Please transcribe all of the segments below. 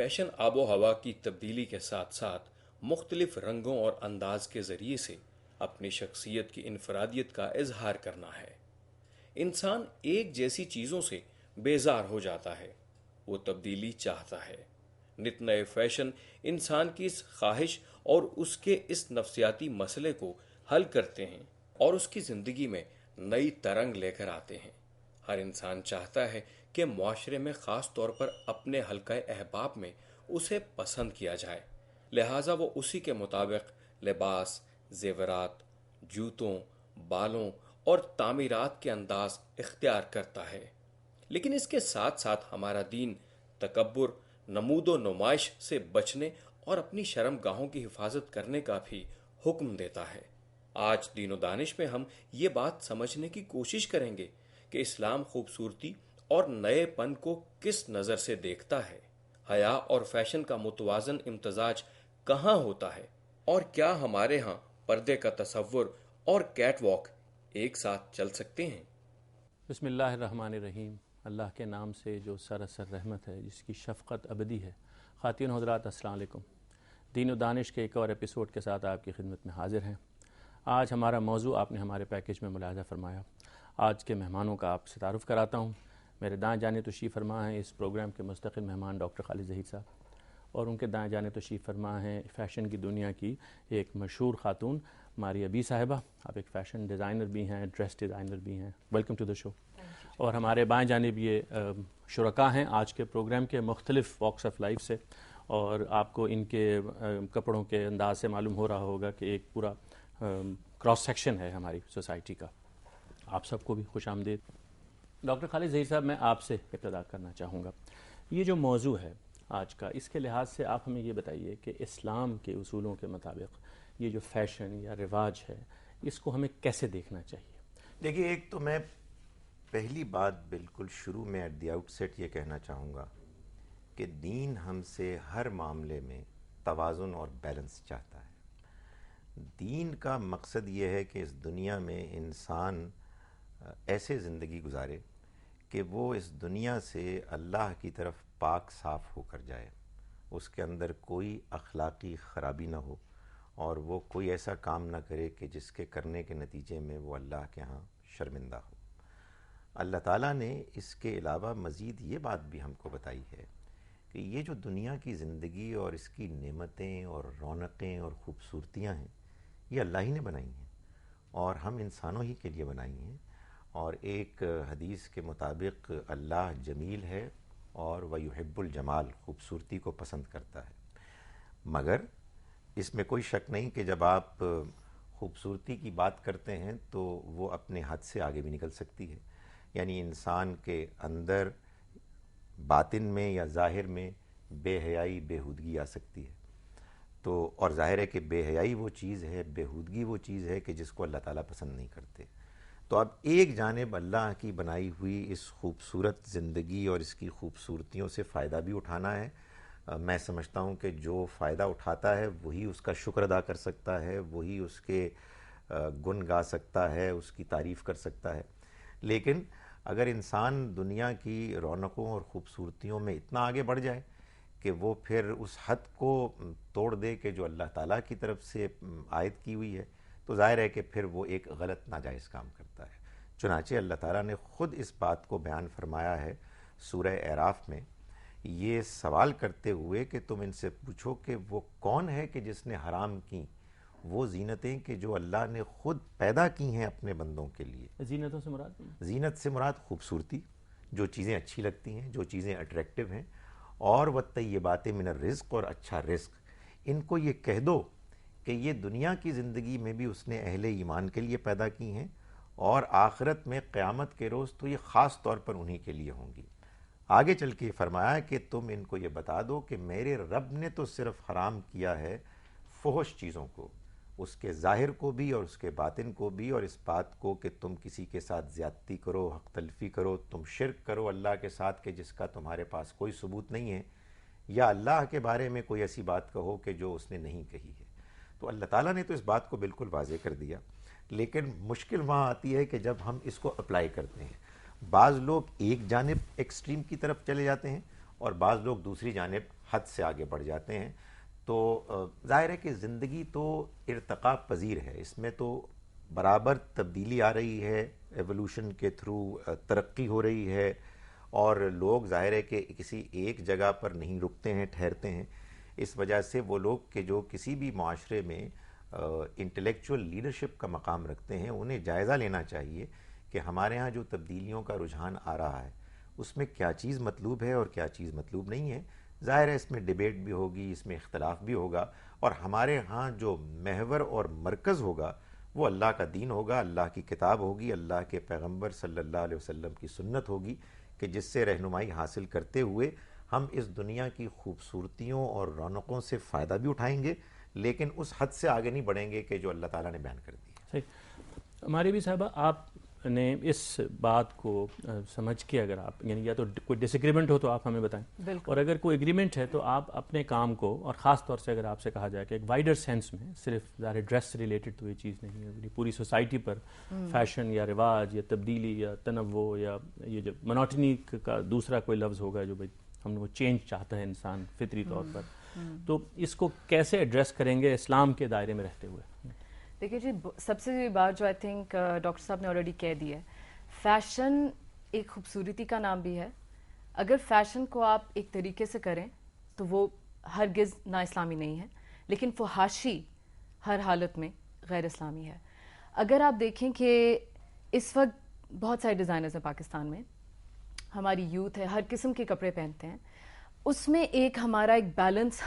Fashion آب و ہوا کی تبدیلی کے ساتھ ساتھ مختلف رنگوں اور انداز کے ذریعے سے اپنی شخصیت کی انفرادیت کا اظہار کرنا ہے۔ انسان ایک جیسی چیزوں سے بیزار ہو جاتا ہے، وہ تبدیلی چاہتا ہے۔ نت نئے فیشن انسان کی اس خواہش اور اس کے اس نفسیاتی مسئلے کو حل کرتے ہیں اور اس کی زندگی میں نئی ترنگ لے کر آتے ہیں۔ ہر انسان چاہتا ہے کہ معاشرے میں خاص طور پر اپنے حلقہ احباب میں اسے پسند کیا جائے، لہٰذا وہ اسی کے مطابق لباس، زیورات، جوتوں، بالوں اور تعمیرات کے انداز اختیار کرتا ہے۔ لیکن اس کے ساتھ ساتھ ہمارا دین تکبر، نمود و نمائش سے بچنے اور اپنی شرم گاہوں کی حفاظت کرنے کا بھی حکم دیتا ہے۔ آج دین و دانش میں ہم یہ بات سمجھنے کی کوشش کریں گے کہ اسلام خوبصورتی اور نئے پن کو کس نظر سے دیکھتا ہے، حیا اور فیشن کا متوازن امتزاج کہاں ہوتا ہے، اور کیا ہمارے ہاں پردے کا تصور اور کیٹ واک ایک ساتھ چل سکتے ہیں۔ بسم اللہ الرحمن الرحیم۔ اللہ کے نام سے جو سراسر رحمت ہے، جس کی شفقت ابدی ہے۔ خواتین و حضرات، السلام علیکم۔ دین و دانش کے ایک اور ایپیسوڈ کے ساتھ آپ کی خدمت میں حاضر ہیں۔ آج ہمارا موضوع آپ نے ہمارے پیکیج میں ملاحظہ فرمایا۔ آج کے مہمانوں کا آپ سے تعارف کراتا ہوں۔ میرے دائیں جانب تشریف فرما ہیں اس پروگرام کے مستقل مہمان ڈاکٹر خالد ظہیر صاحب، اور ان کے دائیں جانب تشریف فرما ہیں فیشن کی دنیا کی ایک مشہور خاتون ماریہ بی صاحبہ۔ آپ ایک فیشن ڈیزائنر بھی ہیں، ڈریس ڈیزائنر بھی ہیں۔ ویلکم ٹو دا شو۔ اور ہمارے بائیں جانب یہ شرکاء ہیں آج کے پروگرام کے مختلف واکس آف لائف سے، اور آپ کو ان کے کپڑوں کے انداز سے معلوم ہو رہا ہوگا کہ ایک پورا کراس سیکشن ہے ہماری سوسائٹی کا۔ آپ سب کو بھی خوش آمدید۔ ڈاکٹر خالد ظہیر صاحب، میں آپ سے ابتدا کرنا چاہوں گا۔ یہ جو موضوع ہے آج کا، اس کے لحاظ سے آپ ہمیں یہ بتائیے کہ اسلام کے اصولوں کے مطابق یہ جو فیشن یا رواج ہے، اس کو ہمیں کیسے دیکھنا چاہیے؟ دیکھیے، ایک تو میں پہلی بات بالکل شروع میں ایٹ دی آؤٹ سیٹ یہ کہنا چاہوں گا کہ دین ہم سے ہر معاملے میں توازن اور بیلنس چاہتا ہے۔ دین کا مقصد یہ ہے کہ اس دنیا میں انسان ایسے زندگی گزارے کہ وہ اس دنیا سے اللہ کی طرف پاک صاف ہو کر جائے، اس کے اندر کوئی اخلاقی خرابی نہ ہو، اور وہ کوئی ایسا کام نہ کرے کہ جس کے کرنے کے نتیجے میں وہ اللہ کے ہاں شرمندہ ہو۔ اللہ تعالیٰ نے اس کے علاوہ مزید یہ بات بھی ہم کو بتائی ہے کہ یہ جو دنیا کی زندگی اور اس کی نعمتیں اور رونقیں اور خوبصورتیاں ہیں، یہ اللہ ہی نے بنائی ہیں اور ہم انسانوں ہی کے لیے بنائی ہیں۔ اور ایک حدیث کے مطابق اللہ جمیل ہے اور وَيُحِبُّ الجمال، خوبصورتی کو پسند کرتا ہے۔ مگر اس میں کوئی شک نہیں کہ جب آپ خوبصورتی کی بات کرتے ہیں تو وہ اپنے حد سے آگے بھی نکل سکتی ہے، یعنی انسان کے اندر باطن میں یا ظاہر میں بے حیائی، بےہودگی آ سکتی ہے۔ تو اور ظاہر ہے کہ بے حیائی وہ چیز ہے، بےہودگی وہ چیز ہے کہ جس کو اللہ تعالیٰ پسند نہیں کرتے۔ تو اب ایک جانب اللہ کی بنائی ہوئی اس خوبصورت زندگی اور اس کی خوبصورتیوں سے فائدہ بھی اٹھانا ہے۔ میں سمجھتا ہوں کہ جو فائدہ اٹھاتا ہے وہی اس کا شکر ادا کر سکتا ہے، وہی اس کے گن گا سکتا ہے، اس کی تعریف کر سکتا ہے۔ لیکن اگر انسان دنیا کی رونقوں اور خوبصورتیوں میں اتنا آگے بڑھ جائے کہ وہ پھر اس حد کو توڑ دے کہ جو اللہ تعالیٰ کی طرف سے عائد کی ہوئی ہے، تو ظاہر ہے کہ پھر وہ ایک غلط ناجائز کام کرتا ہے۔ چنانچہ اللہ تعالیٰ نے خود اس بات کو بیان فرمایا ہے سورہ اعراف میں، یہ سوال کرتے ہوئے کہ تم ان سے پوچھو کہ وہ کون ہے کہ جس نے حرام کی وہ زینتیں کہ جو اللہ نے خود پیدا کی ہیں اپنے بندوں کے لیے۔ زینتوں سے مراد؟ زینت سے مراد خوبصورتی، جو چیزیں اچھی لگتی ہیں، جو چیزیں اٹریکٹیو ہیں، اور والطیبات من الرزق، اور اچھا رزق۔ ان کو یہ کہہ دو کہ یہ دنیا کی زندگی میں بھی اس نے اہل ایمان کے لیے پیدا کی ہیں، اور آخرت میں قیامت کے روز تو یہ خاص طور پر انہی کے لیے ہوں گی۔ آگے چل کے فرمایا کہ تم ان کو یہ بتا دو کہ میرے رب نے تو صرف حرام کیا ہے فحش چیزوں کو، اس کے ظاہر کو بھی اور اس کے باطن کو بھی، اور اس بات کو کہ تم کسی کے ساتھ زیادتی کرو، حق تلفی کرو، تم شرک کرو اللہ کے ساتھ کہ جس کا تمہارے پاس کوئی ثبوت نہیں ہے، یا اللہ کے بارے میں کوئی ایسی بات کہو کہ جو اس نے نہیں کہی ہے۔ تو اللہ تعالیٰ نے تو اس بات کو بالکل واضح کر دیا، لیکن مشکل وہاں آتی ہے کہ جب ہم اس کو اپلائی کرتے ہیں۔ بعض لوگ ایک جانب ایکسٹریم کی طرف چلے جاتے ہیں اور بعض لوگ دوسری جانب حد سے آگے بڑھ جاتے ہیں. تو ظاہر ہے کہ زندگی تو ارتقاء پذیر ہے، اس میں تو برابر تبدیلی آ رہی ہے، ایولوشن کے تھرو ترقی ہو رہی ہے، اور لوگ ظاہر ہے کہ کسی ایک جگہ پر نہیں رکتے ہیں، ٹھہرتے ہیں. اس وجہ سے وہ لوگ کہ جو کسی بھی معاشرے میں انٹلیکچول لیڈرشپ کا مقام رکھتے ہیں، انہیں جائزہ لینا چاہیے کہ ہمارے ہاں جو تبدیلیوں کا رجحان آ رہا ہے اس میں کیا چیز مطلوب ہے اور کیا چیز مطلوب نہیں ہے. ظاہر ہے اس میں ڈیبیٹ بھی ہوگی، اس میں اختلاف بھی ہوگا، اور ہمارے ہاں جو محور اور مرکز ہوگا وہ اللہ کا دین ہوگا، اللہ کی کتاب ہوگی، اللہ کے پیغمبر صلی اللہ علیہ وسلم کی سنت ہوگی، کہ جس سے رہنمائی حاصل کرتے ہوئے ہم اس دنیا کی خوبصورتیوں اور رونقوں سے فائدہ بھی اٹھائیں گے، لیکن اس حد سے آگے نہیں بڑھیں گے کہ جو اللہ تعالیٰ نے بیان کر دی. صحیح. ہماری بھی صاحبہ، آپ نے اس بات کو سمجھ کے اگر آپ یعنی یا تو کوئی ڈس ایگریمنٹ ہو تو آپ ہمیں بتائیں، اور اگر کوئی ایگریمنٹ ہے تو آپ اپنے کام کو، اور خاص طور سے اگر آپ سے کہا جائے کہ ایک وائڈر سینس میں، صرف ظاہر ڈریس سے ریلیٹڈ تو یہ چیز نہیں ہے، پوری سوسائٹی پر فیشن یا رواج یا تبدیلی یا تنوع یا یہ جو منوٹنی کا دوسرا کوئی لفظ ہوگا جو بھائی ہم وہ چینج چاہتا ہے انسان فطری طور پر، تو اس کو کیسے ایڈریس کریں گے اسلام کے دائرے میں رہتے ہوئے؟ دیکھیے جی، سب سے بات جو آئی تھنک ڈاکٹر صاحب نے آلریڈی کہہ دی ہے، فیشن ایک خوبصورتی کا نام بھی ہے. اگر فیشن کو آپ ایک طریقے سے کریں تو وہ ہرگز نا اسلامی نہیں ہے، لیکن فحاشی ہر حالت میں غیر اسلامی ہے. اگر آپ دیکھیں کہ اس وقت بہت سارے ڈیزائنرز ہیں پاکستان میں، ہماری یوتھ ہے، ہر قسم کے کپڑے پہنتے ہیں، اس میں ایک ہمارا ایک بیلنس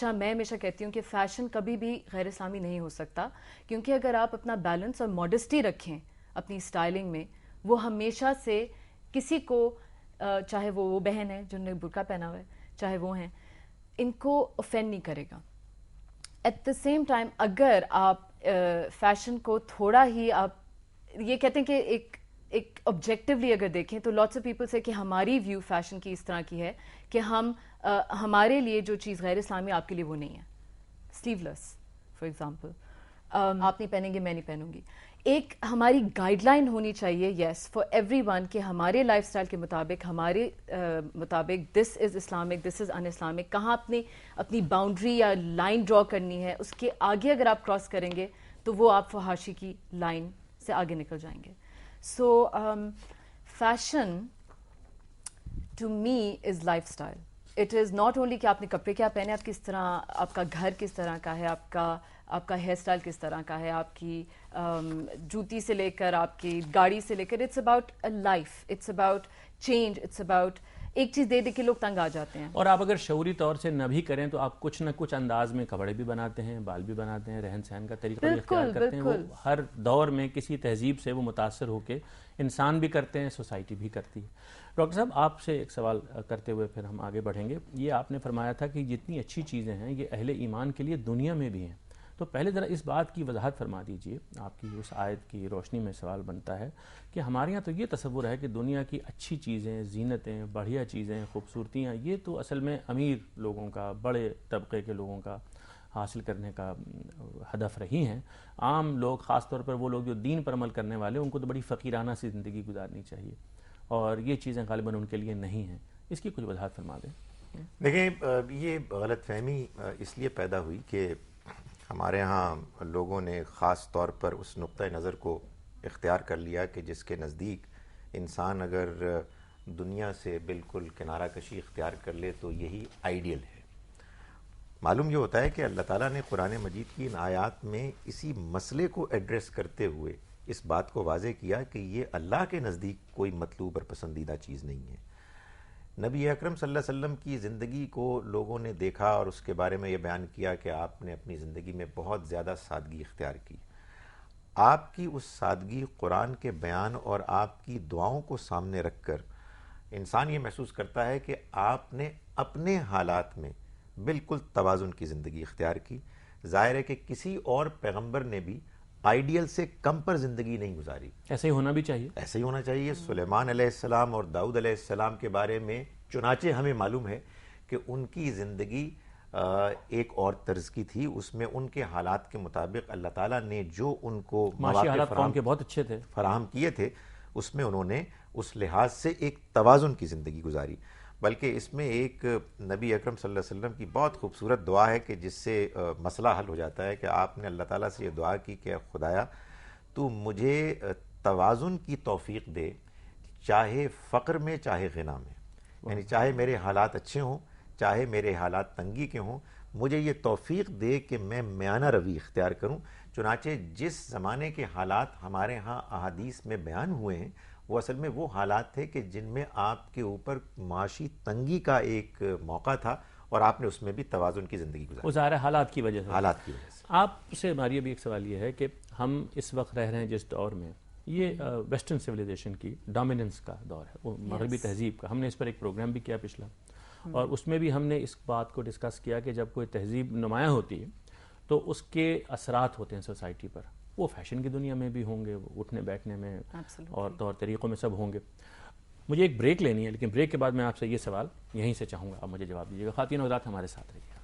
میں ہمیشہ کہتی ہوں کہ فیشن کبھی بھی غیر اسلامی نہیں ہو سکتا، کیونکہ اگر آپ اپنا بیلنس اور ماڈسٹی رکھیں اپنی اسٹائلنگ میں، وہ ہمیشہ سے کسی کو، چاہے وہ بہن ہے جنہوں نے برقع پہنا ہوا ہے، چاہے وہ ہیں، ان کو اوفینڈ نہیں کرے گا. ایٹ دا سیم ٹائم اگر آپ فیشن کو تھوڑا ہی آپ یہ کہتے ہیں کہ ایک آبجیکٹیولی اگر دیکھیں تو لاٹس آف پیپل سے کہ ہماری ویو فیشن کی اس طرح کی ہے کہ ہمارے لیے جو چیز غیر اسلامی آپ کے لیے وہ نہیں ہے. سلیو لیس فار ایگزامپل، آپ نہیں پہنیں گے، میں نہیں پہنوں گی. ایک ہماری گائیڈ لائن ہونی چاہیے، یس، فار ایوری ون، کہ ہمارے لائف اسٹائل کے مطابق، ہمارے مطابق دس از Islamic, this is in Islamic. کہاں اپنی باؤنڈری یا لائن ڈرا کرنی ہے، اس کے آگے اگر آپ کراس کریں گے تو وہ آپ فحاشی کی لائن سے آگے نکل جائیں گے. So fashion to me is lifestyle. It is not only کہ آپ نے کپڑے کیا پہنے، آپ کس طرح، آپ کا گھر کس طرح کا ہے، آپ کا ہیئر اسٹائل کس طرح کا ہے، آپ کی جوتی سے لے کر آپ کی گاڑی سے لے کر، it's about life, it's about change, it's about ایک چیز دے کے لوگ تنگ آ جاتے ہیں. اور آپ اگر شعوری طور سے نہ بھی کریں تو آپ کچھ نہ کچھ انداز میں کپڑے بھی بناتے ہیں، بال بھی بناتے ہیں، رہن سہن کا طریقہ بھی اختیار کرتے ہیں. وہ ہر دور میں کسی تہذیب سے وہ متاثر ہو کے انسان بھی کرتے ہیں، سوسائٹی بھی کرتی ہے. ڈاکٹر صاحب، آپ سے ایک سوال کرتے ہوئے پھر ہم آگے بڑھیں گے. یہ آپ نے فرمایا تھا کہ جتنی اچھی چیزیں ہیں یہ اہل ایمان کے لیے دنیا میں بھی ہیں، تو پہلے ذرا اس بات کی وضاحت فرما دیجئے. آپ کی اس آیت کی روشنی میں سوال بنتا ہے کہ ہمارے یہاں تو یہ تصور ہے کہ دنیا کی اچھی چیزیں، زینتیں، بڑھیا چیزیں، خوبصورتیاں، یہ تو اصل میں امیر لوگوں کا، بڑے طبقے کے لوگوں کا حاصل کرنے کا ہدف رہی ہیں. عام لوگ، خاص طور پر وہ لوگ جو دین پر عمل کرنے والے، ان کو تو بڑی فقیرانہ سی زندگی گزارنی چاہیے، اور یہ چیزیں غالباً ان کے لیے نہیں ہیں. اس کی کچھ وضاحت فرما دیں. دیکھیں، یہ غلط فہمی اس لیے پیدا ہوئی کہ ہمارے ہاں لوگوں نے خاص طور پر اس نقطۂ نظر کو اختیار کر لیا کہ جس کے نزدیک انسان اگر دنیا سے بالکل کنارہ کشی اختیار کر لے تو یہی آئیڈیل ہے. معلوم یہ ہوتا ہے کہ اللہ تعالیٰ نے قرآن مجید کی ان آیات میں اسی مسئلے کو ایڈریس کرتے ہوئے اس بات کو واضح کیا کہ یہ اللہ کے نزدیک کوئی مطلوب اور پسندیدہ چیز نہیں ہے. نبی اکرم صلی اللہ علیہ وسلم کی زندگی کو لوگوں نے دیکھا اور اس کے بارے میں یہ بیان کیا کہ آپ نے اپنی زندگی میں بہت زیادہ سادگی اختیار کی. آپ کی اس سادگی قرآن کے بیان اور آپ کی دعاؤں کو سامنے رکھ کر انسان یہ محسوس کرتا ہے کہ آپ نے اپنے حالات میں بالکل توازن کی زندگی اختیار کی. ظاہر ہے کہ کسی اور پیغمبر نے بھی آئیڈیل سے کم پر زندگی نہیں گزاری. ایسے ہی ہونا بھی چاہیے. ایسے ہی ہونا چاہیے. سلیمان علیہ السلام اور داؤد علیہ السلام کے بارے میں چنانچہ ہمیں معلوم ہے کہ ان کی زندگی ایک اور طرز کی تھی. اس میں ان کے حالات کے مطابق اللہ تعالیٰ نے جو ان کو مواقع فراہم کیے تھے، اس میں انہوں نے اس لحاظ سے ایک توازن کی زندگی گزاری. بلکہ اس میں ایک نبی اکرم صلی اللہ علیہ وسلم کی بہت خوبصورت دعا ہے کہ جس سے مسئلہ حل ہو جاتا ہے، کہ آپ نے اللہ تعالیٰ سے یہ دعا کی کہ خدایا تو مجھے توازن کی توفیق دے، چاہے فقر میں چاہے غنا میں، یعنی چاہے میرے حالات اچھے ہوں چاہے میرے حالات تنگی کے ہوں، مجھے یہ توفیق دے کہ میں میانہ روی اختیار کروں۔ چنانچہ جس زمانے کے حالات ہمارے ہاں احادیث میں بیان ہوئے ہیں وہ اصل میں وہ حالات تھے کہ جن میں آپ کے اوپر معاشی تنگی کا ایک موقع تھا اور آپ نے اس میں بھی توازن کی زندگی گزاری، وہ ظاہر ہے حالات کی وجہ سے۔ حالات کی وجہ سے۔ آپ سے ہماری ابھی ایک سوال یہ ہے کہ ہم اس وقت رہ رہے ہیں جس دور میں، یہ ویسٹرن سویلائزیشن کی ڈومیننس کا دور ہے، وہ مغربی تہذیب کا۔ ہم نے اس پر ایک پروگرام بھی کیا پچھلا، اور اس میں بھی ہم نے اس بات کو ڈسکس کیا کہ جب کوئی تہذیب نمایاں ہوتی ہے تو اس کے اثرات ہوتے ہیں سوسائٹی پر، وہ فیشن کی دنیا میں بھی ہوں گے، وہ اٹھنے بیٹھنے میں اور طور طریقوں میں سب ہوں گے۔ مجھے ایک بریک لینی ہے، لیکن بریک کے بعد میں آپ سے یہ سوال یہیں سے چاہوں گا، آپ مجھے جواب دیجیے گا۔ خواتین و حضرات ہمارے ساتھ رہیے گا۔